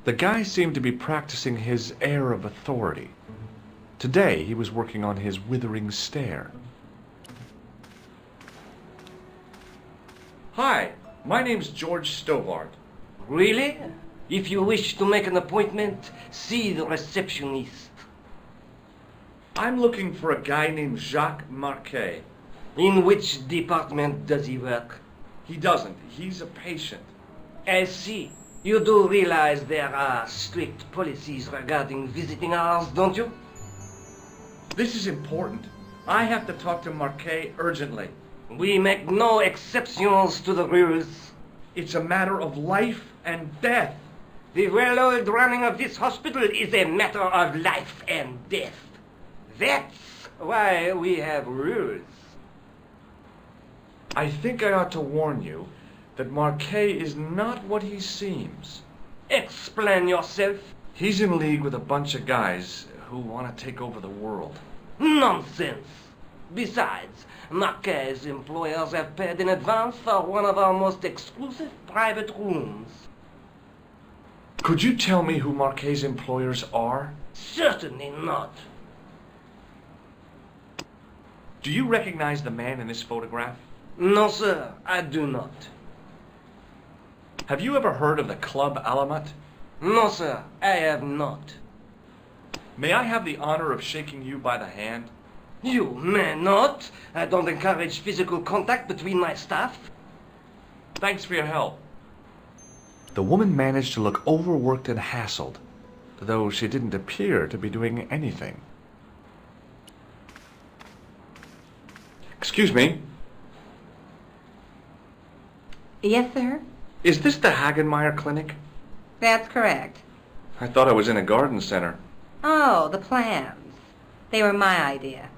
The guy seemed to be practicing his air of authority. Today, he was working on his withering stare. Hi, my name's George Stovart. Really? If you wish to make an appointment, see the receptionist. I'm looking for a guy named Jacques Marquet. In which department does he work? He doesn't. He's a patient. I see. You do realize there are strict policies regarding visiting hours, don't you? This is important. I have to talk to Marquet urgently. We make no exceptions to the rules. It's a matter of life and death. The well-oiled running of this hospital is a matter of life and death. That's why we have rules. I think I ought to warn you that Marquet is not what he seems. Explain yourself. He's in league with a bunch of guys who want to take over the world. Nonsense. Besides, Marquet's employers have paid in advance for one of our most exclusive private rooms. Could you tell me who Marquet's employers are? Certainly not. Do you recognize the man in this photograph? No, sir, I do not. Have you ever heard of the Club Alamat? No, sir, I have not. May I have the honor of shaking you by the hand? You may not. I don't encourage physical contact between my staff. Thanks for your help. The woman managed to look overworked and hassled, though she didn't appear to be doing anything. Excuse me. Yes, sir? Is this the Hagenmeyer Clinic? That's correct. I thought I was in a garden center. Oh, the plants. They were my idea.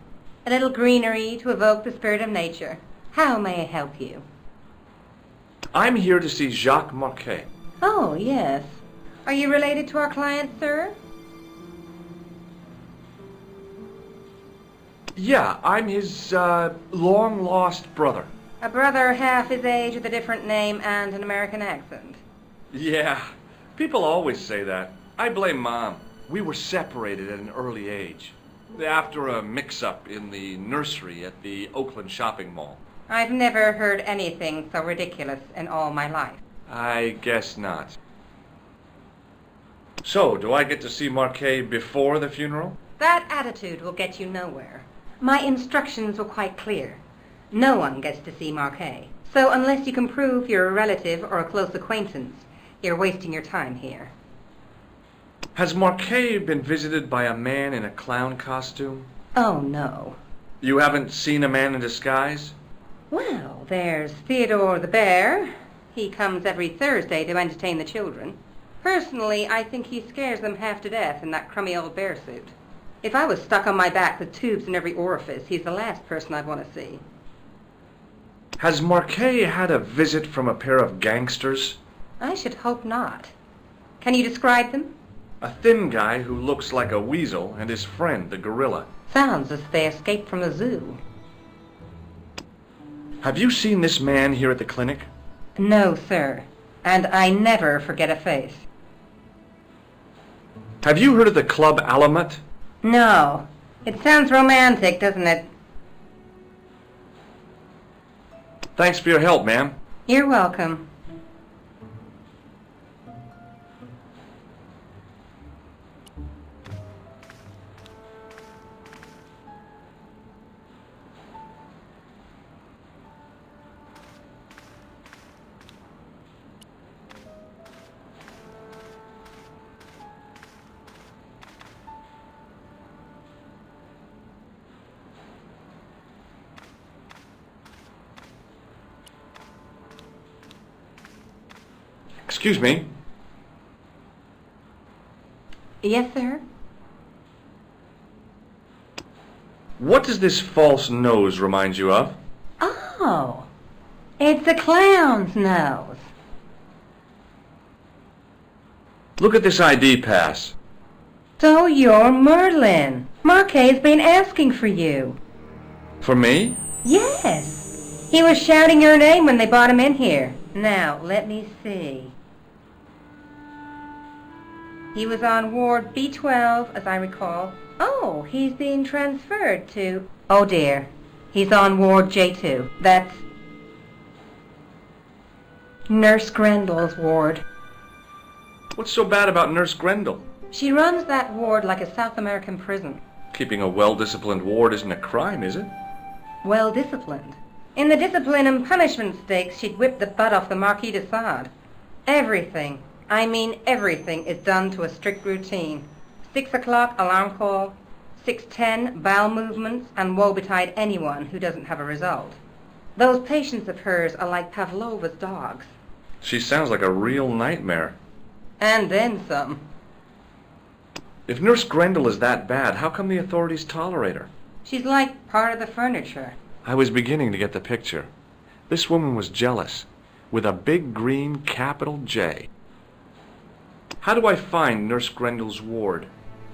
A little greenery to evoke the spirit of nature. How may I help you? I'm here to see Jacques Marquet. Oh, yes. Are you related to our client, sir? Yeah, I'm his, long-lost brother. A brother half his age with a different name and an American accent. Yeah, people always say that. I blame Mom. We were separated at an early age, after a mix-up in the nursery at the Oakland shopping mall. I've never heard anything so ridiculous in all my life. I guess not. So, do I get to see Marquet before the funeral? That attitude will get you nowhere. My instructions were quite clear. No one gets to see Marquet. So unless you can prove you're a relative or a close acquaintance, you're wasting your time here. Has Marquet been visited by a man in a clown costume? Oh, no. You haven't seen a man in disguise? Well, there's Theodore the Bear. He comes every Thursday to entertain the children. Personally, I think he scares them half to death in that crummy old bear suit. If I was stuck on my back with tubes in every orifice, he's the last person I'd want to see. Has Marquet had a visit from a pair of gangsters? I should hope not. Can you describe them? A thin guy who looks like a weasel and his friend, the gorilla. Sounds as if they escaped from the zoo. Have you seen this man here at the clinic? No, sir. And I never forget a face. Have you heard of the Club Alamat? No. It sounds romantic, doesn't it? Thanks for your help, ma'am. You're welcome. Excuse me. Yes, sir? What does this false nose remind you of? Oh, it's a clown's nose. Look at this ID pass. So you're Merlin. Marquet's been asking for you. For me? Yes. He was shouting your name when they brought him in here. Now, let me see. He was on Ward B12, as I recall. Oh, he's being transferred to... Oh dear, he's on Ward J2. That's Nurse Grendel's ward. What's so bad about Nurse Grendel? She runs that ward like a South American prison. Keeping a well-disciplined ward isn't a crime, is it? Well disciplined. In the discipline and punishment stakes, she'd whip the butt off the Marquis de Sade. Everything, I mean everything, is done to a strict routine. 6 o'clock alarm call, 6:10 bowel movements, and woe betide anyone who doesn't have a result. Those patients of hers are like Pavlova's dogs. She sounds like a real nightmare. And then some. If Nurse Grendel is that bad, how come the authorities tolerate her? She's like part of the furniture. I was beginning to get the picture. This woman was jealous, with a big green capital J. How do I find Nurse Grendel's ward?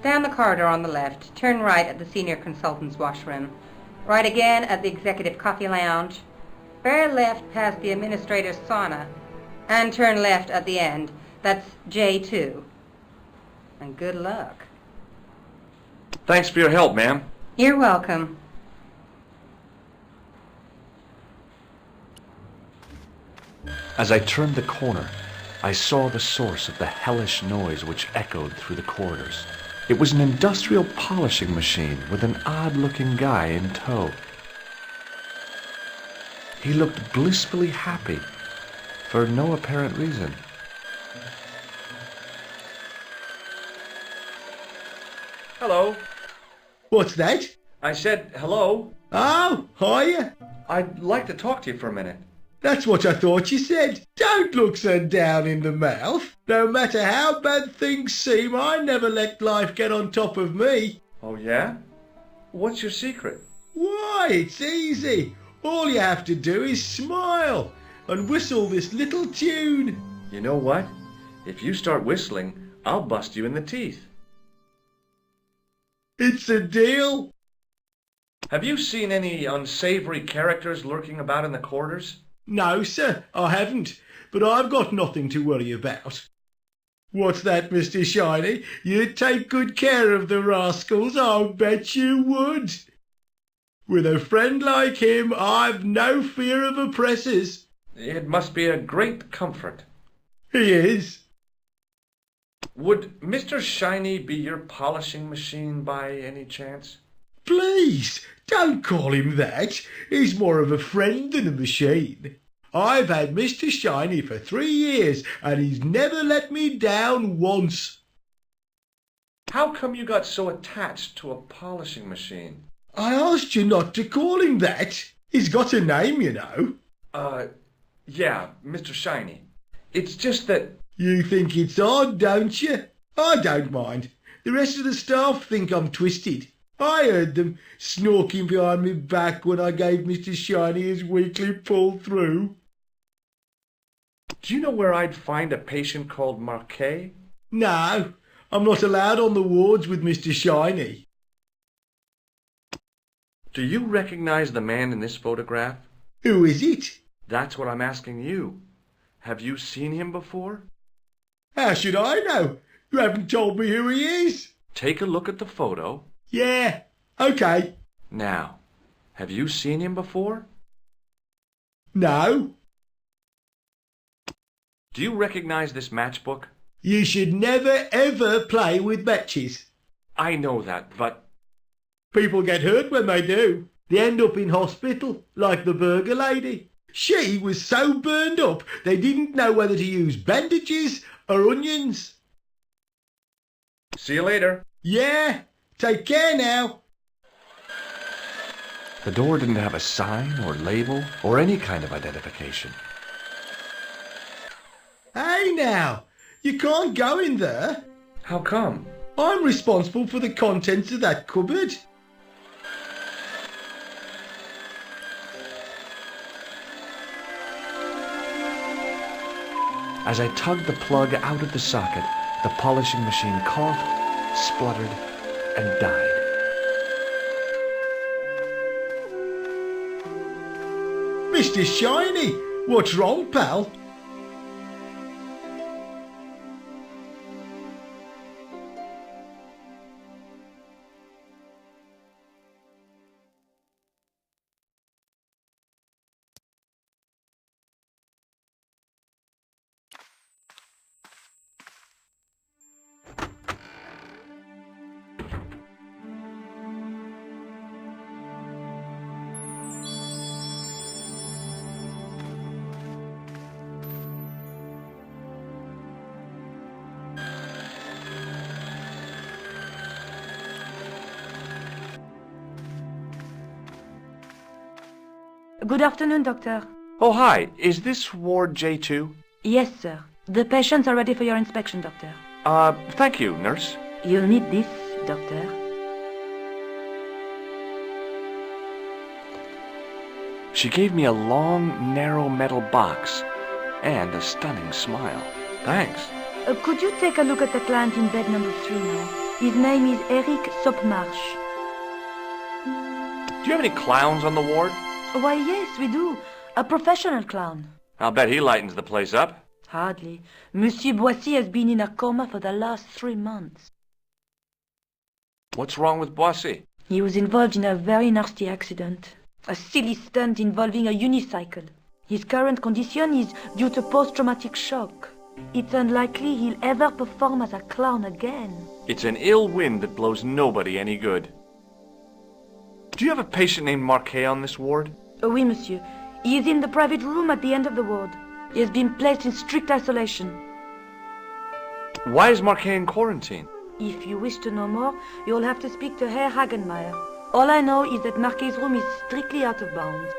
Down the corridor on the left, turn right at the senior consultant's washroom. Right again at the executive coffee lounge. Bear left past the administrator's sauna. And turn left at the end. That's J2. And good luck. Thanks for your help, ma'am. You're welcome. As I turned the corner, I saw the source of the hellish noise which echoed through the corridors. It was an industrial polishing machine with an odd-looking guy in tow. He looked blissfully happy, for no apparent reason. Hello. What's that? I said hello. Oh, hiya. I'd like to talk to you for a minute. That's what I thought you said. Don't look so down in the mouth. No matter how bad things seem, I never let life get on top of me. Oh, yeah? What's your secret? Why, it's easy. All you have to do is smile and whistle this little tune. You know what? If you start whistling, I'll bust you in the teeth. It's a deal. Have you seen any unsavory characters lurking about in the corridors? No, sir, I haven't. But I've got nothing to worry about. What's that, Mr. Shiny? You'd take good care of the rascals, I'll bet you would. With a friend like him, I've no fear of oppressors. It must be a great comfort. He is. Would Mr. Shiny be your polishing machine by any chance? Please, don't call him that. He's more of a friend than a machine. I've had Mr. Shiny for 3 years, and he's never let me down once. How come you got so attached to a polishing machine? I asked you not to call him that. He's got a name, you know. Yeah, Mr. Shiny. It's just that... You think it's odd, don't you? I don't mind. The rest of the staff think I'm twisted. I heard them snorking behind me back when I gave Mr. Shiny his weekly pull-through. Do you know where I'd find a patient called Marquet? No, I'm not allowed on the wards with Mr. Shiny. Do you recognize the man in this photograph? Who is it? That's what I'm asking you. Have you seen him before? How should I know? You haven't told me who he is. Take a look at the photo. Yeah, okay. Now, have you seen him before? No. Do you recognize this matchbook? You should never ever play with matches. I know that, but... People get hurt when they do. They end up in hospital, like the burger lady. She was so burned up they didn't know whether to use bandages or onions. See you later. Yeah, take care now. The door didn't have a sign or label or any kind of identification. Hey now, you can't go in there. How come? I'm responsible for the contents of that cupboard. As I tugged the plug out of the socket, the polishing machine coughed, spluttered, and died. Mr. Shiny, what's wrong, pal? Good afternoon, doctor. Oh, hi. Is this Ward J2? Yes, sir. The patients are ready for your inspection, doctor. Thank you, nurse. You'll need this, doctor. She gave me a long, narrow metal box and a stunning smile. Thanks. Could you take a look at the client in bed number 3 now? His name is Eric Sopmarsh. Do you have any clowns on the ward? Why, yes, we do. A professional clown. I'll bet he lightens the place up. Hardly. Monsieur Boissy has been in a coma for the last 3 months. What's wrong with Boissy? He was involved in a very nasty accident. A silly stunt involving a unicycle. His current condition is due to post-traumatic shock. It's unlikely he'll ever perform as a clown again. It's an ill wind that blows nobody any good. Do you have a patient named Marquet on this ward? Oui, monsieur. He is in the private room at the end of the ward. He has been placed in strict isolation. Why is Marquet in quarantine? If you wish to know more, you'll have to speak to Herr Hagenmeier. All I know is that Marquet's room is strictly out of bounds.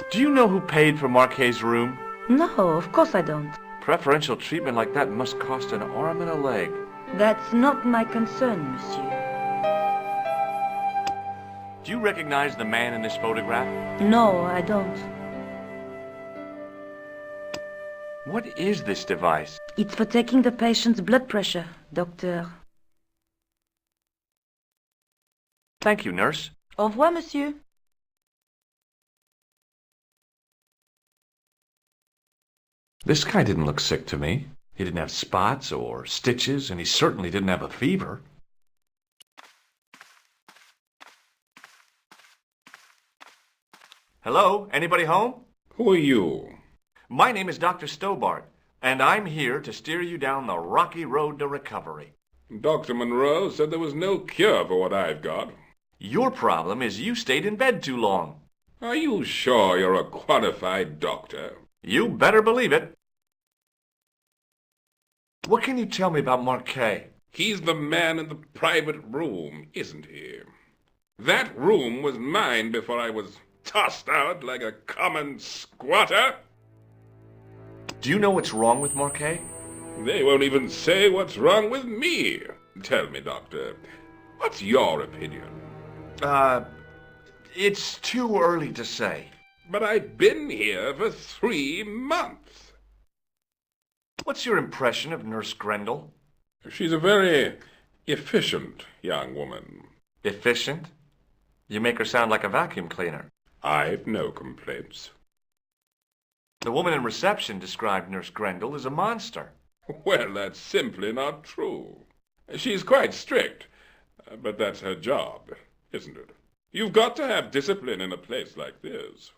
Do you know who paid for Marquet's room? No, of course I don't. Preferential treatment like that must cost an arm and a leg. That's not my concern, monsieur. Do you recognize the man in this photograph? No, I don't. What is this device? It's for taking the patient's blood pressure, doctor. Thank you, nurse. Au revoir, monsieur. This guy didn't look sick to me. He didn't have spots or stitches, and he certainly didn't have a fever. Hello? Anybody home? Who are you? My name is Dr. Stobart, and I'm here to steer you down the rocky road to recovery. Dr. Monroe said there was no cure for what I've got. Your problem is you stayed in bed too long. Are you sure you're a qualified doctor? You better believe it. What can you tell me about Marquet? He's the man in the private room, isn't he? That room was mine before I was tossed out like a common squatter. Do you know what's wrong with Marquet? They won't even say what's wrong with me. Tell me, Doctor, what's your opinion? It's too early to say. But I've been here for 3 months. What's your impression of Nurse Grendel? She's a very efficient young woman. Efficient? You make her sound like a vacuum cleaner. I've no complaints. The woman in reception described Nurse Grendel as a monster. Well, that's simply not true. She's quite strict, but that's her job, isn't it? You've got to have discipline in a place like this.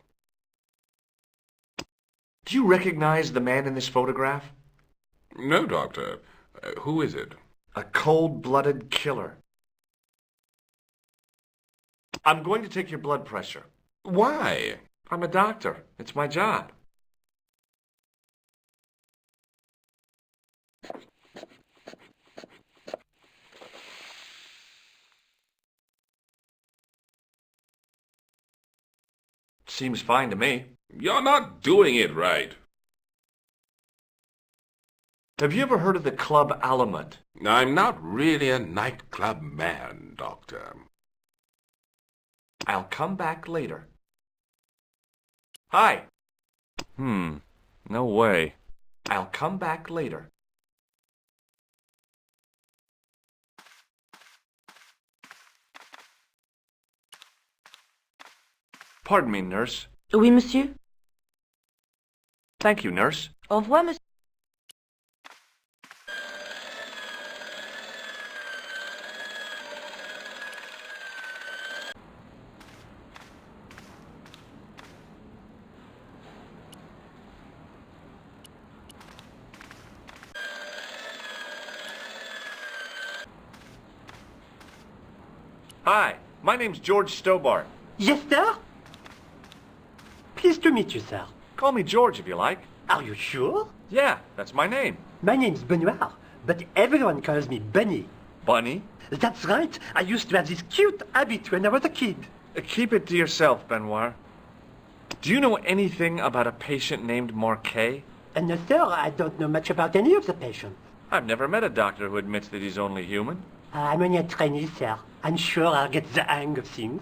Do you recognize the man in this photograph? No, Doctor. Who is it? A cold-blooded killer. I'm going to take your blood pressure. Why? I'm a doctor. It's my job. Seems fine to me. You're not doing it right. Have you ever heard of the Club Alamut? I'm not really a nightclub man, Doctor. I'll come back later. Hi. No way. I'll come back later. Pardon me, nurse. Oui, monsieur. Thank you, nurse. Au revoir, monsieur. Hi, my name's George Stobart. Yes, sir? Pleased to meet you, sir. Call me George if you like. Are you sure? Yeah, that's my name. My name's Benoit, but everyone calls me Bunny. Bunny? That's right. I used to have this cute habit when I was a kid. Keep it to yourself, Benoit. Do you know anything about a patient named Marquet? No, sir, I don't know much about any of the patients. I've never met a doctor who admits that he's only human. I'm only a trainee, sir. I'm sure I'll get the hang of things.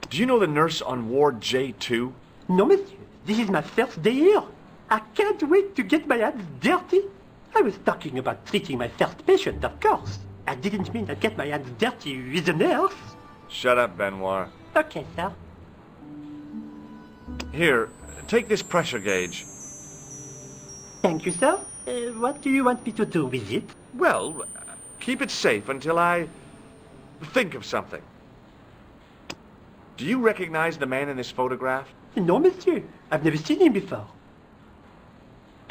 Do you know the nurse on Ward J2? No, monsieur. This is my first day here. I can't wait to get my hands dirty. I was talking about treating my first patient, of course. I didn't mean I'd get my hands dirty with a nurse. Shut up, Benoit. Okay, sir. Here, take this pressure gauge. Thank you, sir. What do you want me to do with it? Well, keep it safe until I think of something. Do you recognize the man in this photograph? No, monsieur. I've never seen him before.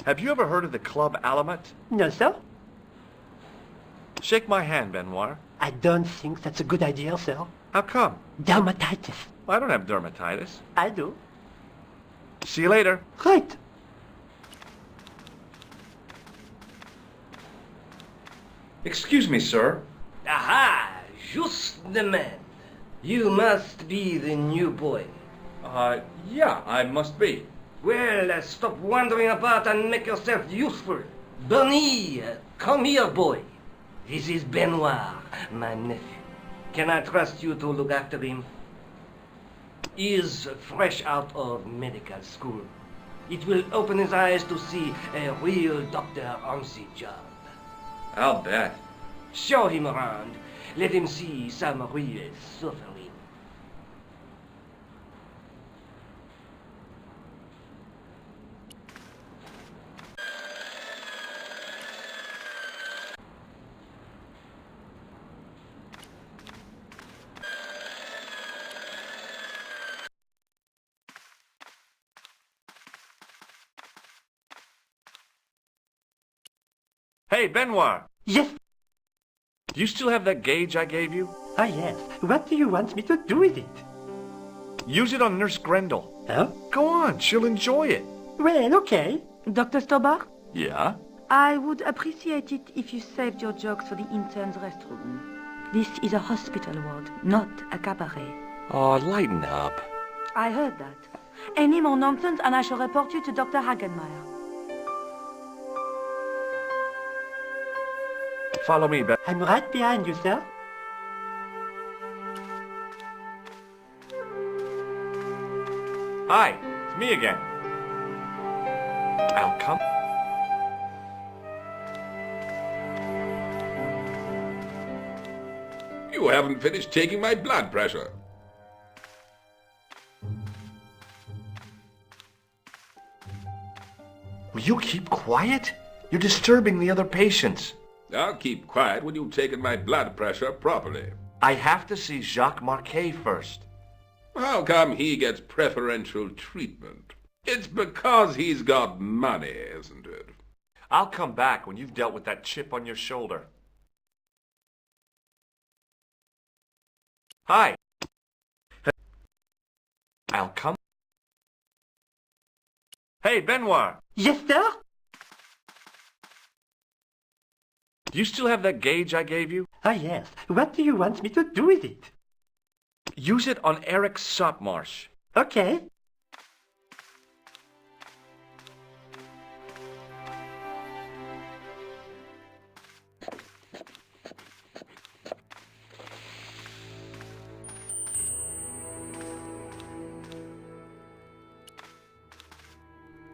Have you ever heard of the Club Alamet? No, sir. Shake my hand, Benoit. I don't think that's a good idea, sir. How come? Dermatitis. I don't have dermatitis. I do. See you later. Right. Excuse me, sir. Aha! Just the man. You must be the new boy. Yeah, I must be. Well, stop wandering about and make yourself useful. Bernie, come here, boy. This is Benoit, my nephew. Can I trust you to look after him? He is fresh out of medical school. It will open his eyes to see a real doctor on the job. I'll bet. Show him around. Let him see some real suffering. Hey, Benoit. Yes. Do you still have that gauge I gave you? Ah, yes. What do you want me to do with it? Use it on Nurse Grendel. Huh? Go on, she'll enjoy it. Well, okay. Dr. Stobart, Yeah? I would appreciate it if you saved your jokes for the interns' restroom. This is a hospital ward, not a cabaret. Oh, lighten up. I heard that. Any more nonsense and I shall report you to Dr. Hagenmeyer. Follow me, Ben. I'm right behind you, sir. Hi, it's me again. I'll come. You haven't finished taking my blood pressure. Will you keep quiet? You're disturbing the other patients. I'll keep quiet when you've taken my blood pressure properly. I have to see Jacques Marquet first. How come he gets preferential treatment? It's because he's got money, isn't it? I'll come back when you've dealt with that chip on your shoulder. Hi. I'll come. Hey, Benoit. Yes, sir? Do you still have that gauge I gave you? Ah, yes. What do you want me to do with it? Use it on Eric Sopmarsh. Okay.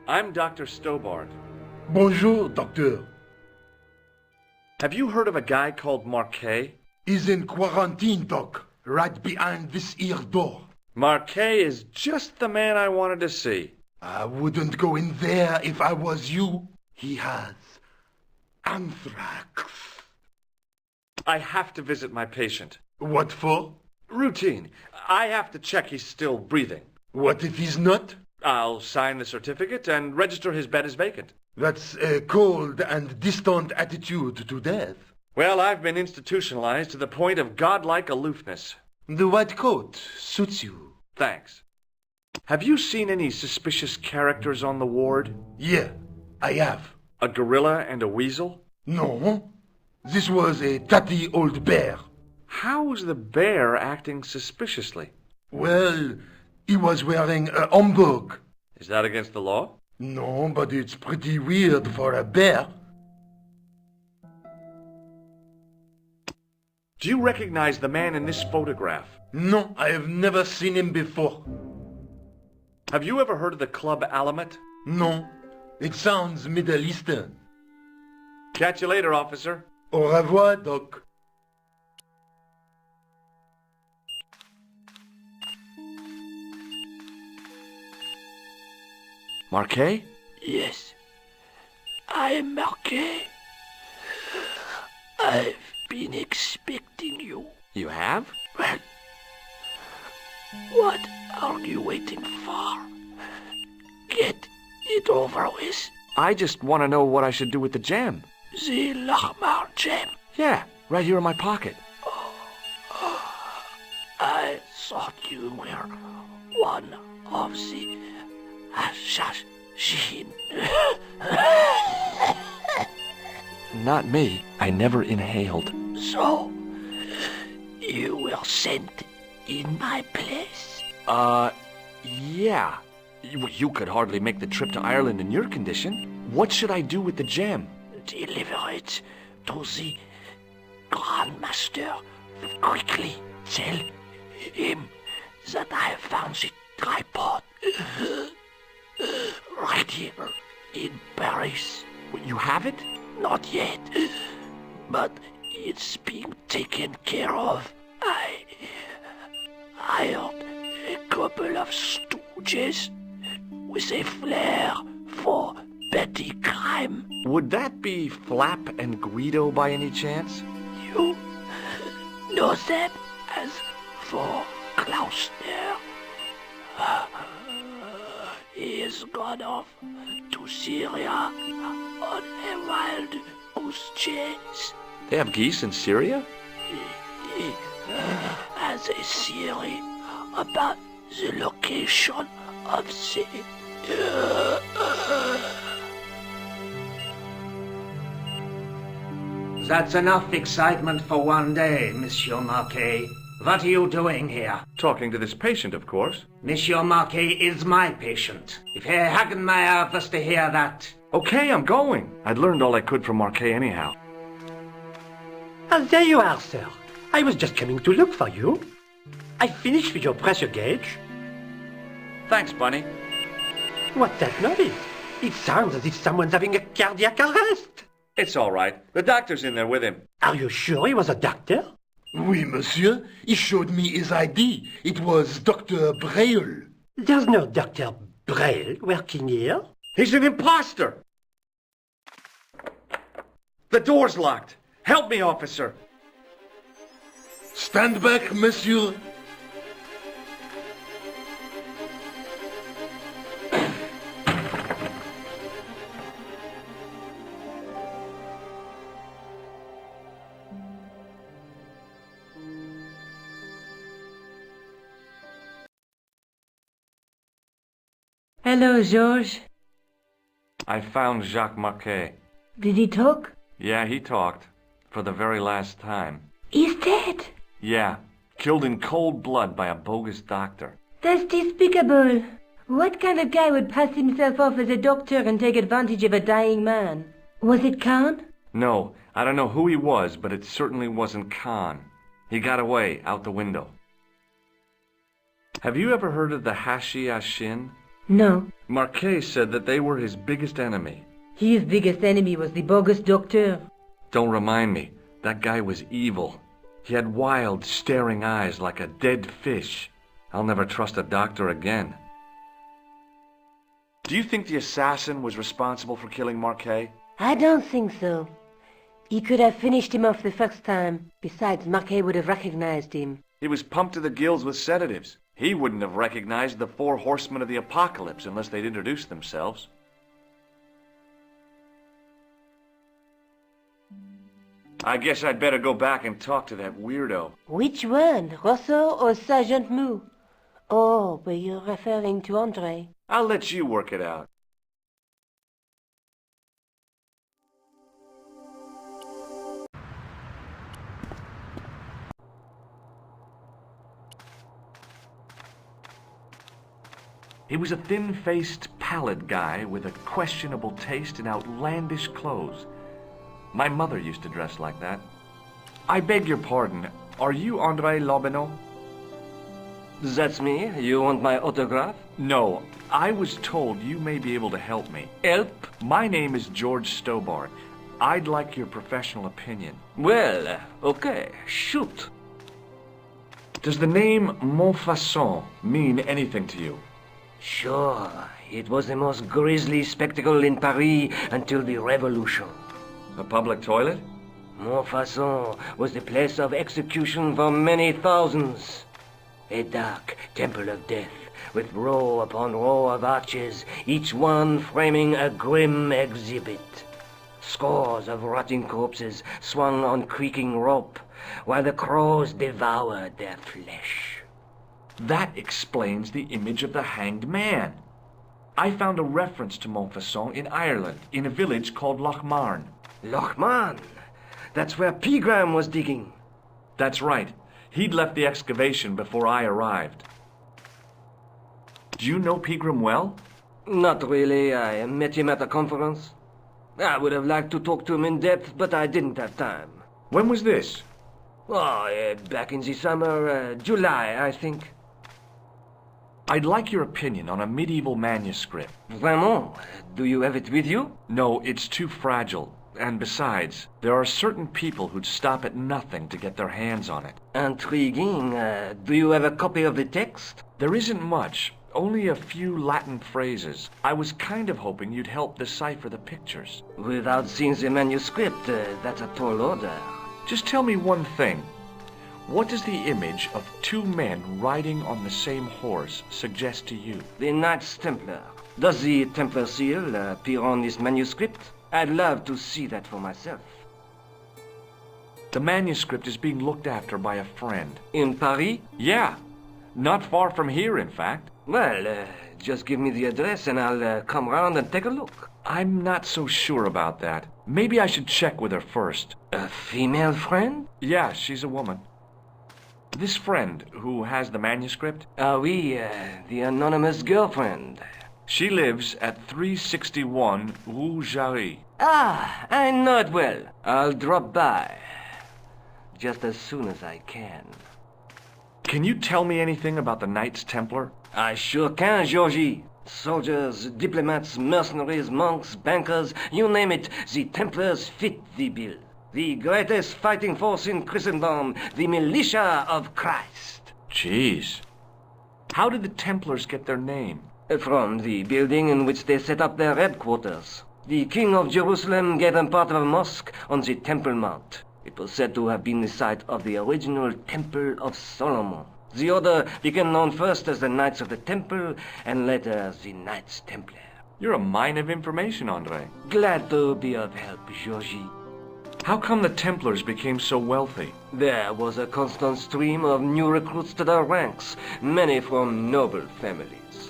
I'm Dr. Stobart. Bonjour, doctor. Have you heard of a guy called Marquet? He's in quarantine, doc. Right behind this here door. Marquet is just the man I wanted to see. I wouldn't go in there if I was you. He has anthrax. I have to visit my patient. What for? Routine. I have to check he's still breathing. What if he's not? I'll sign the certificate and register his bed as vacant. That's a cold and distant attitude to death. Well, I've been institutionalized to the point of godlike aloofness. The white coat suits you. Thanks. Have you seen any suspicious characters on the ward? Yeah, I have. A gorilla and a weasel? No, this was a tatty old bear. How was the bear acting suspiciously? Well, He was wearing a homburg. Is that against the law? No, but it's pretty weird for a bear. Do you recognize the man in this photograph? No, I have never seen him before. Have you ever heard of the Club Alamet? No, it sounds Middle Eastern. Catch you later, officer. Au revoir, Doc. Marquet? Yes, I am Marquet. I've been expecting you. You have? Well, what are you waiting for? Get it over with. I just want to know what I should do with the gem. The Lamar gem. Yeah, right here in my pocket. I thought you were one of the assassins. Not me. I never inhaled. So, you were sent in my place? Yeah. You could hardly make the trip to Ireland in your condition. What should I do with the gem? Deliver it to the Grandmaster. Quickly tell him that I have found the tripod right here in Paris. You have it? Not yet, but it's being taken care of. I hired a couple of stooges with a flair for petty crime. Would that be Flap and Guido by any chance? You know them as for Klausner. He has gone off to Syria on a wild goose chase. They have geese in Syria? He has a theory about the location of the... That's enough excitement for one day, Monsieur Marquet. What are you doing here? Talking to this patient, of course. Monsieur Marquet is my patient. If Herr Hagenmeyer was to hear that... Okay, I'm going. I'd learned all I could from Marquet anyhow. There you are, sir. I was just coming to look for you. I finished with your pressure gauge. Thanks, Bunny. What's that noise? It sounds as if someone's having a cardiac arrest. It's all right. The doctor's in there with him. Are you sure he was a doctor? Oui, monsieur. He showed me his ID. It was Dr. Braille. There's no Dr. Braille working here. He's an imposter! The door's locked. Help me, officer. Stand back, monsieur. Hello, Georges. I found Jacques Marquet. Did he talk? Yeah, he talked. For the very last time. He's dead. Yeah, killed in cold blood by a bogus doctor. That's despicable. What kind of guy would pass himself off as a doctor and take advantage of a dying man? Was it Khan? No, I don't know who he was, but it certainly wasn't Khan. He got away, out the window. Have you ever heard of the Hashi Ashin? No. Marquet said that they were his biggest enemy. His biggest enemy was the bogus doctor. Don't remind me. That guy was evil. He had wild, staring eyes like a dead fish. I'll never trust a doctor again. Do you think the assassin was responsible for killing Marquet? I don't think so. He could have finished him off the first time. Besides, Marquet would have recognized him. He was pumped to the gills with sedatives. He wouldn't have recognized the 4 horsemen of the apocalypse unless they'd introduced themselves. I guess I'd better go back and talk to that weirdo. Which one, Rousseau or Sergeant Mou? Oh, but you're referring to Andre. I'll let you work it out. He was a thin-faced, pallid guy with a questionable taste in outlandish clothes. My mother used to dress like that. I beg your pardon. Are you André Lobineau? That's me. You want my autograph? No. I was told you may be able to help me. Help? My name is George Stobart. I'd like your professional opinion. Well, okay. Shoot. Does the name Montfaucon mean anything to you? Sure. It was the most grisly spectacle in Paris until the Revolution. A public toilet? Montfaucon was the place of execution for many thousands. A dark temple of death, with row upon row of arches, each one framing a grim exhibit. Scores of rotting corpses swung on creaking rope, while the crows devoured their flesh. That explains the image of the hanged man. I found a reference to Montfaucon in Ireland, in a village called Lochmarn. Lochmarn? That's where Pegram was digging. That's right. He'd left the excavation before I arrived. Do you know Pegram well? Not really. I met him at a conference. I would have liked to talk to him in depth, but I didn't have time. When was this? Oh, back in the summer, July, I think. I'd like your opinion on a medieval manuscript. Vraiment? Do you have it with you? No, it's too fragile. And besides, there are certain people who'd stop at nothing to get their hands on it. Intriguing. Do you have a copy of the text? There isn't much. Only a few Latin phrases. I was kind of hoping you'd help decipher the pictures. Without seeing the manuscript, that's a tall order. Just tell me one thing. What does the image of two men riding on the same horse suggest to you? The Knights Templar. Does the Templar seal appear on this manuscript? I'd love to see that for myself. The manuscript is being looked after by a friend. In Paris? Yeah. Not far from here, in fact. Well, just give me the address and I'll come round and take a look. I'm not so sure about that. Maybe I should check with her first. A female friend? Yeah, she's a woman. This friend who has the manuscript? Oui, the anonymous girlfriend. She lives at 361 Rue Jarry. Ah, I know it well. I'll drop by. Just as soon as I can. Can you tell me anything about the Knights Templar? I sure can, Georgie. Soldiers, diplomats, mercenaries, monks, bankers, you name it, the Templars fit the bill. The greatest fighting force in Christendom, the militia of Christ. Jeez. How did the Templars get their name? From the building in which they set up their headquarters. The King of Jerusalem gave them part of a mosque on the Temple Mount. It was said to have been the site of the original Temple of Solomon. The order became known first as the Knights of the Temple, and later as the Knights Templar. You're a mine of information, André. Glad to be of help, Georgie. How come the Templars became so wealthy? There was a constant stream of new recruits to their ranks, many from noble families.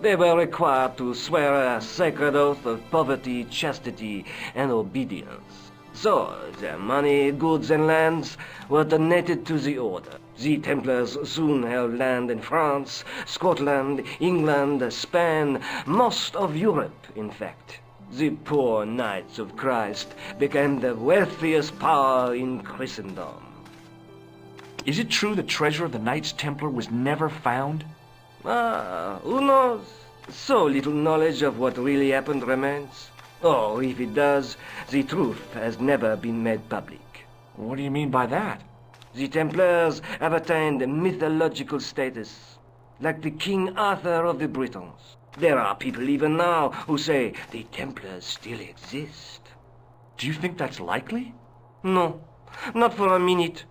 They were required to swear a sacred oath of poverty, chastity, and obedience. So, their money, goods, and lands were donated to the order. The Templars soon held land in France, Scotland, England, Spain, most of Europe, in fact. The poor Knights of Christ became the wealthiest power in Christendom. Is it true the treasure of the Knights Templar was never found? Who knows? So little knowledge of what really happened remains. Or if it does, the truth has never been made public. What do you mean by that? The Templars have attained mythological status, like the King Arthur of the Britons. There are people even now who say the Templars still exist. Do you think that's likely? No, not for a minute.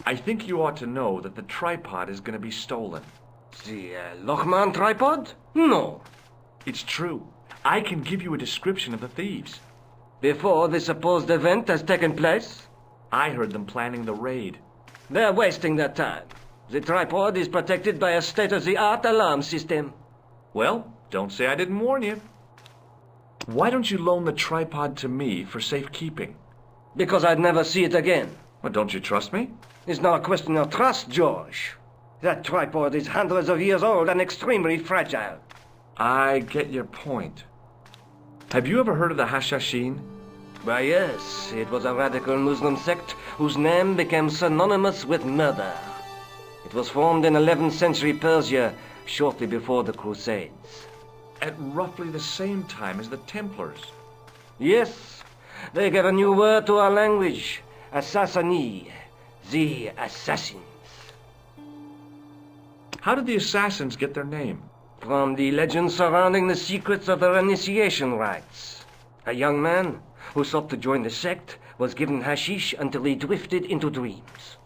I think you ought to know that the tripod is going to be stolen. The Lochmarn tripod? No. It's true. I can give you a description of the thieves. Before the supposed event has taken place? I heard them planning the raid. They're wasting their time. The tripod is protected by a state-of-the-art alarm system. Well, don't say I didn't warn you. Why don't you loan the tripod to me for safekeeping? Because I'd never see it again. Well, don't you trust me? It's not a question of trust, George. That tripod is hundreds of years old and extremely fragile. I get your point. Have you ever heard of the Hashashin? Why, yes, it was a radical Muslim sect whose name became synonymous with murder. It was formed in 11th century Persia, shortly before the Crusades. At roughly the same time as the Templars. Yes, they gave a new word to our language, Assassini, the assassins. How did the assassins get their name? From the legends surrounding the secrets of their initiation rites. A young man who sought to join the sect was given hashish until he drifted into dreams.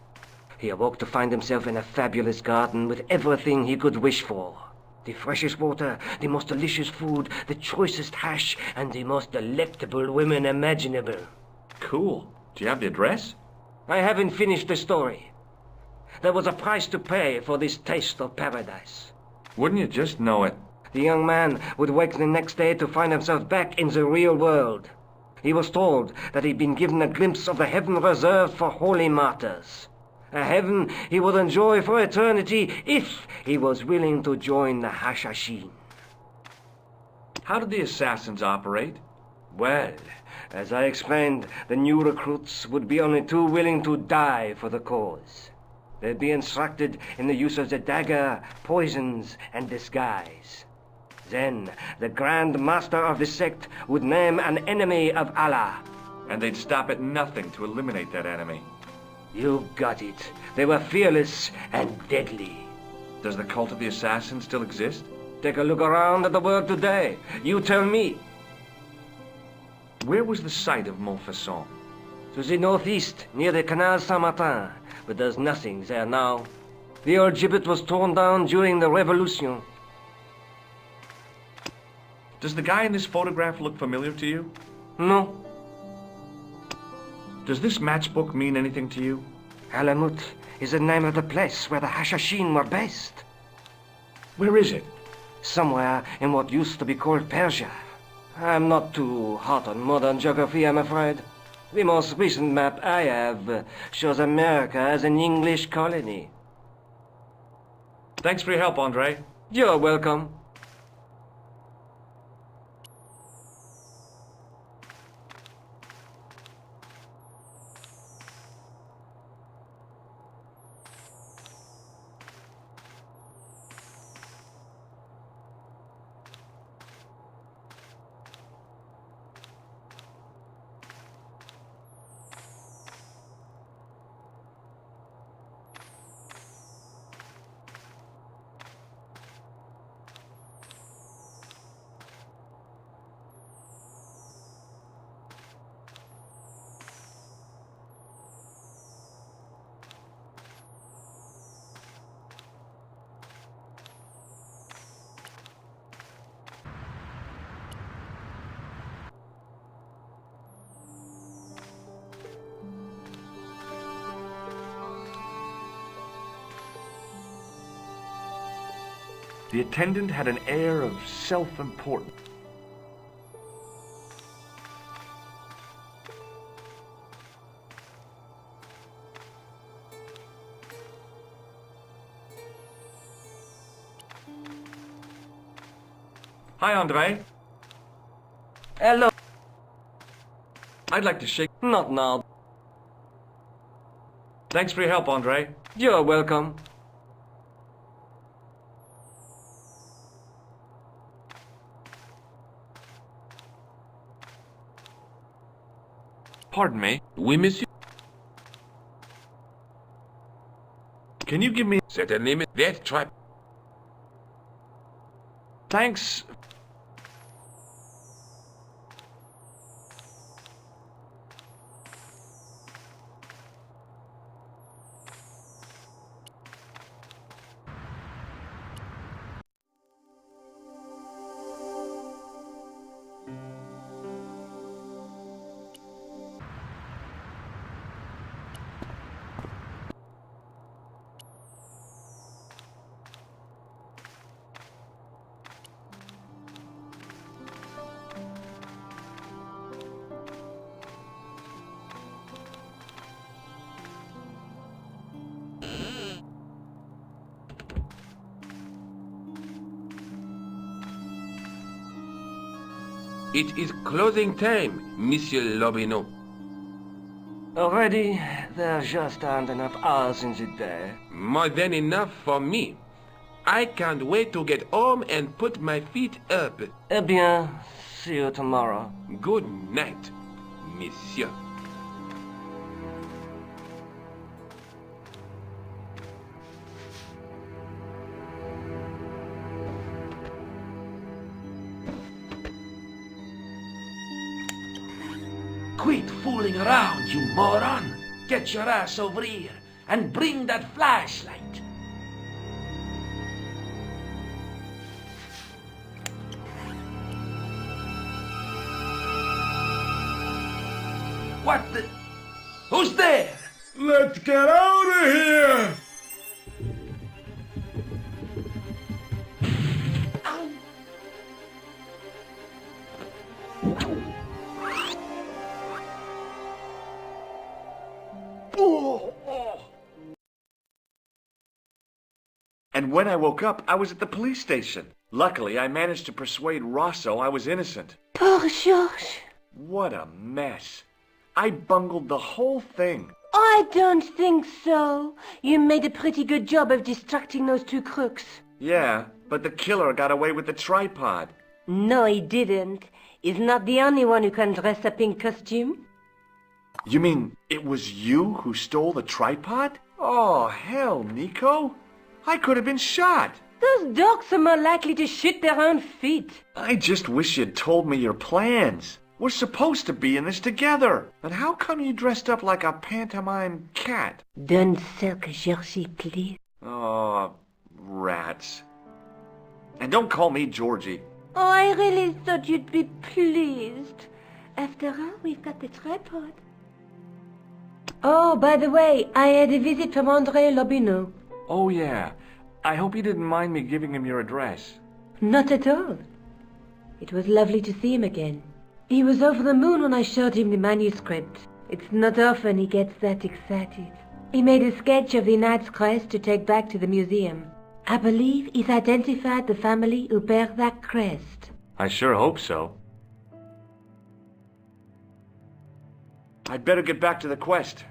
He awoke to find himself in a fabulous garden with everything he could wish for. The freshest water, the most delicious food, the choicest hash, and the most delectable women imaginable. Cool. Do you have the address? I haven't finished the story. There was a price to pay for this taste of paradise. Wouldn't you just know it? The young man would wake the next day to find himself back in the real world. He was told that he'd been given a glimpse of the heaven reserved for holy martyrs. A heaven he would enjoy for eternity if he was willing to join the Hashashin. How did the assassins operate? Well, as I explained, the new recruits would be only too willing to die for the cause. They'd be instructed in the use of the dagger, poisons, and disguise. Then, the Grand Master of the sect would name an enemy of Allah. And they'd stop at nothing to eliminate that enemy. You got it. They were fearless and deadly. Does the cult of the assassins still exist? Take a look around at the world today. You tell me. Where was the site of Montfaucon? To the northeast, near the Canal Saint-Martin, but there's nothing there now. The old gibbet was torn down during the Revolution. Does the guy in this photograph look familiar to you? No. Does this matchbook mean anything to you? Alamut is the name of the place where the Hashashin were based. Where is it? Somewhere in what used to be called Persia. I'm not too hot on modern geography, I'm afraid. The most recent map I have shows America as an English colony. Thanks for your help, Andre. You're welcome. The attendant had an air of self-importance. Hi, Andre. Hello. I'd like to shake... Not now. Thanks for your help, Andre. You're welcome. Pardon me. Oui, monsieur. Can you give me... Certainly, mais that trap. Thanks. It is closing time, Monsieur Lobineau. Already, there just aren't enough hours in the day. More than enough for me. I can't wait to get home and put my feet up. Eh bien, see you tomorrow. Good night, Monsieur. Quit fooling around, you moron! Get your ass over here and bring that flashlight. What the? Who's there? Let's get out of here! And when I woke up, I was at the police station. Luckily, I managed to persuade Rosso I was innocent. Poor Georges. What a mess. I bungled the whole thing. I don't think so. You made a pretty good job of distracting those two crooks. Yeah, but the killer got away with the tripod. No, he didn't. He's not the only one who can dress up in costume. You mean it was you who stole the tripod? Oh, hell, Nico. I could have been shot. Those dogs are more likely to shoot their own feet. I just wish you'd told me your plans. We're supposed to be in this together. And how come you dressed up like a pantomime cat? Don't sulk, Georgie, please. Oh, rats. And don't call me Georgie. Oh, I really thought you'd be pleased. After all, we've got the tripod. Oh, by the way, I had a visit from André Lobineau. Oh, yeah. I hope you didn't mind me giving him your address. Not at all. It was lovely to see him again. He was over the moon when I showed him the manuscript. It's not often he gets that excited. He made a sketch of the knight's crest to take back to the museum. I believe he's identified the family who bear that crest. I sure hope so. I'd better get back to the quest.